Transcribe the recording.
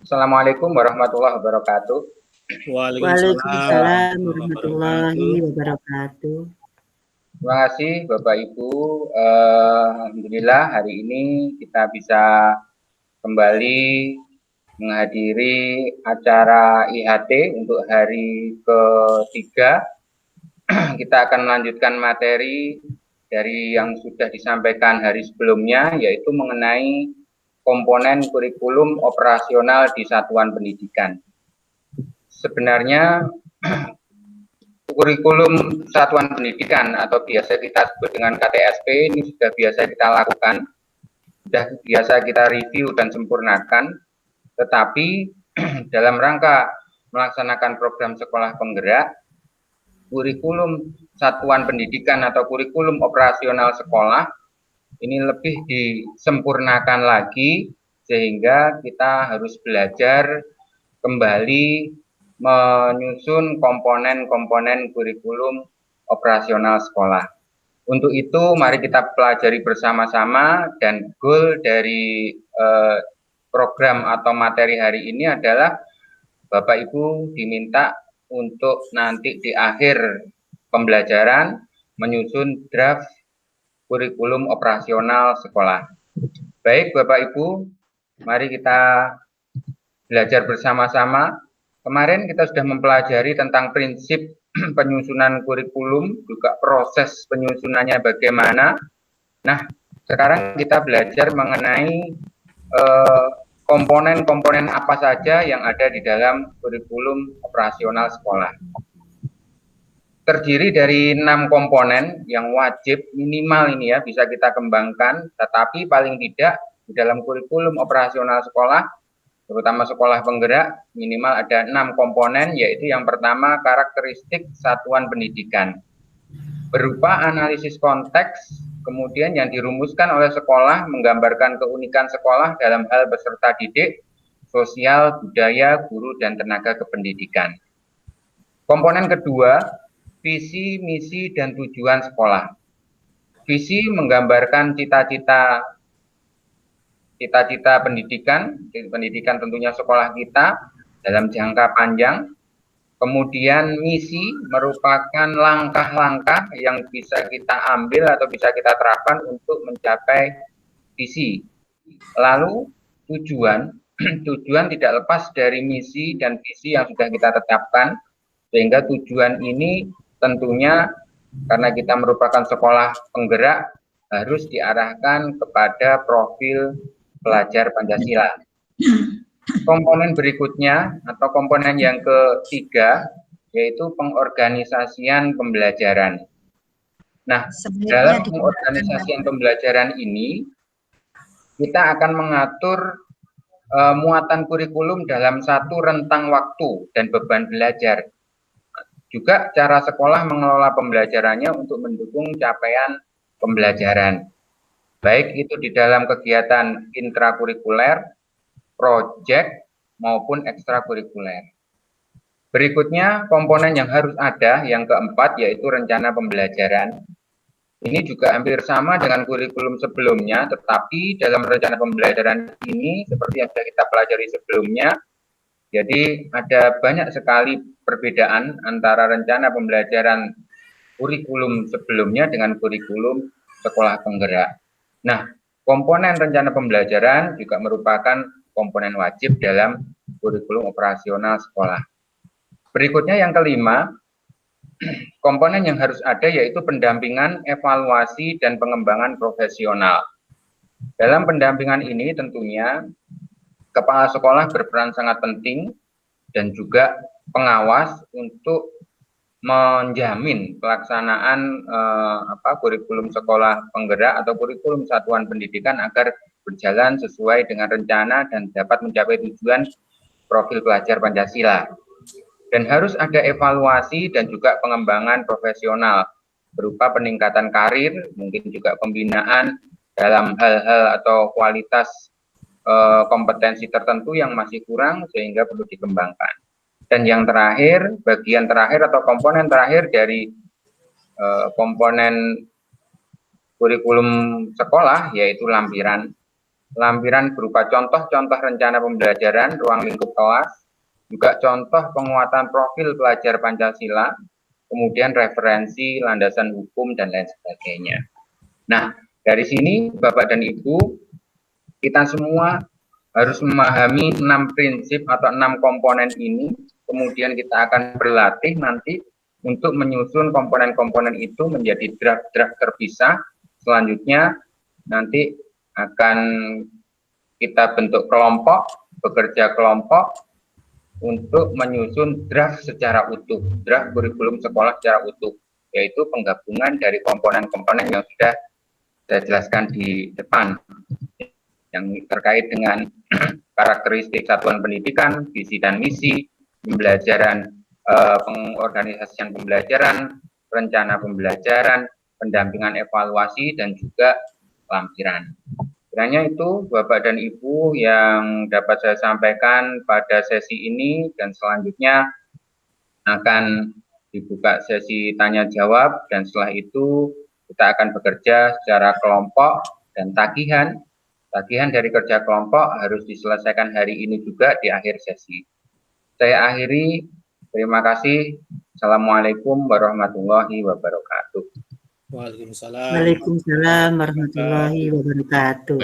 Assalamualaikum warahmatullahi wabarakatuh. Waalaikumsalam Waalaikumsalam warahmatullahi warahmatullahi wabarakatuh. wabarakatuh. Terima kasih Bapak Ibu. Alhamdulillah hari ini kita bisa kembali menghadiri acara IHT untuk hari ketiga. Kita akan melanjutkan materi dari yang sudah disampaikan hari sebelumnya, yaitu mengenai komponen kurikulum operasional di satuan pendidikan. Sebenarnya kurikulum satuan pendidikan atau biasa kita sebut dengan KTSP ini sudah biasa kita lakukan, sudah biasa kita review dan sempurnakan, tetapi dalam rangka melaksanakan program sekolah penggerak, kurikulum satuan pendidikan atau kurikulum operasional sekolah ini lebih disempurnakan lagi, sehingga kita harus belajar kembali menyusun komponen-komponen kurikulum operasional sekolah. Untuk itu, mari kita pelajari bersama-sama, dan goal dari program atau materi hari ini adalah Bapak Ibu diminta untuk nanti di akhir pembelajaran menyusun draft kurikulum operasional sekolah. Baik Bapak Ibu, mari kita belajar bersama-sama. Kemarin kita sudah mempelajari tentang prinsip penyusunan kurikulum, juga proses penyusunannya bagaimana. Nah, sekarang kita belajar mengenai komponen-komponen apa saja yang ada di dalam kurikulum operasional sekolah. Terdiri dari 6 komponen yang wajib minimal ini ya bisa kita kembangkan, tetapi paling tidak di dalam kurikulum operasional sekolah, terutama sekolah penggerak, minimal ada 6 komponen, yaitu yang pertama karakteristik satuan pendidikan. Berupa analisis konteks, kemudian yang dirumuskan oleh sekolah menggambarkan keunikan sekolah dalam hal peserta didik, sosial, budaya, guru, dan tenaga kependidikan. Komponen kedua, visi, misi, dan tujuan sekolah. Visi menggambarkan cita-cita pendidikan tentunya sekolah kita dalam jangka panjang. Kemudian misi merupakan langkah-langkah yang bisa kita ambil atau bisa kita terapkan untuk mencapai visi. Lalu tujuan tidak lepas dari misi dan visi yang sudah kita tetapkan, sehingga tujuan ini tentunya karena kita merupakan sekolah penggerak harus diarahkan kepada profil pelajar Pancasila. Komponen berikutnya atau komponen yang ketiga yaitu pengorganisasian pembelajaran. Nah, dalam pengorganisasian pembelajaran ini kita akan mengatur muatan kurikulum dalam satu rentang waktu dan beban belajar. Juga cara sekolah mengelola pembelajarannya untuk mendukung capaian pembelajaran. Baik itu di dalam kegiatan intrakurikuler, proyek, maupun ekstrakurikuler. Berikutnya, komponen yang harus ada, yang keempat, yaitu rencana pembelajaran. Ini juga hampir sama dengan kurikulum sebelumnya, tetapi dalam rencana pembelajaran ini, seperti yang sudah kita pelajari sebelumnya, jadi ada banyak sekali perbedaan antara rencana pembelajaran kurikulum sebelumnya dengan kurikulum sekolah penggerak. Nah, komponen rencana pembelajaran juga merupakan komponen wajib dalam kurikulum operasional sekolah. Berikutnya yang kelima, komponen yang harus ada yaitu pendampingan, evaluasi, dan pengembangan profesional. Dalam pendampingan ini tentunya kepala sekolah berperan sangat penting dan juga pengawas untuk menjamin pelaksanaan kurikulum sekolah penggerak atau kurikulum satuan pendidikan agar berjalan sesuai dengan rencana dan dapat mencapai tujuan profil pelajar Pancasila. Dan harus ada evaluasi dan juga pengembangan profesional berupa peningkatan karir, mungkin juga pembinaan dalam hal-hal atau kualitas kompetensi tertentu yang masih kurang sehingga perlu dikembangkan. Dan yang terakhir, bagian terakhir atau komponen terakhir dari komponen kurikulum sekolah yaitu lampiran. lampiran berupa contoh-contoh rencana pembelajaran ruang lingkup kelas, juga contoh penguatan profil pelajar Pancasila, kemudian referensi, landasan hukum, dan lain sebagainya. Nah, dari sini Bapak dan Ibu, kita semua harus memahami 6 prinsip atau 6 komponen ini, kemudian kita akan berlatih nanti untuk menyusun komponen-komponen itu menjadi draft-draft terpisah. Selanjutnya nanti akan kita bentuk kelompok, bekerja kelompok untuk menyusun draft secara utuh, draft kurikulum sekolah secara utuh, yaitu penggabungan dari komponen-komponen yang sudah saya jelaskan di depan, yang terkait dengan karakteristik satuan pendidikan, visi dan misi, pembelajaran, pengorganisasian pembelajaran, rencana pembelajaran, pendampingan evaluasi, dan juga lampiran. Kiranya itu Bapak dan Ibu yang dapat saya sampaikan pada sesi ini, dan selanjutnya akan dibuka sesi tanya jawab, dan setelah itu kita akan bekerja secara kelompok, dan tagihan dari kerja kelompok harus diselesaikan hari ini juga di akhir sesi. Saya akhiri, terima kasih. Assalamualaikum warahmatullahi wabarakatuh. Waalaikumsalam. Waalaikumsalam warahmatullahi wabarakatuh.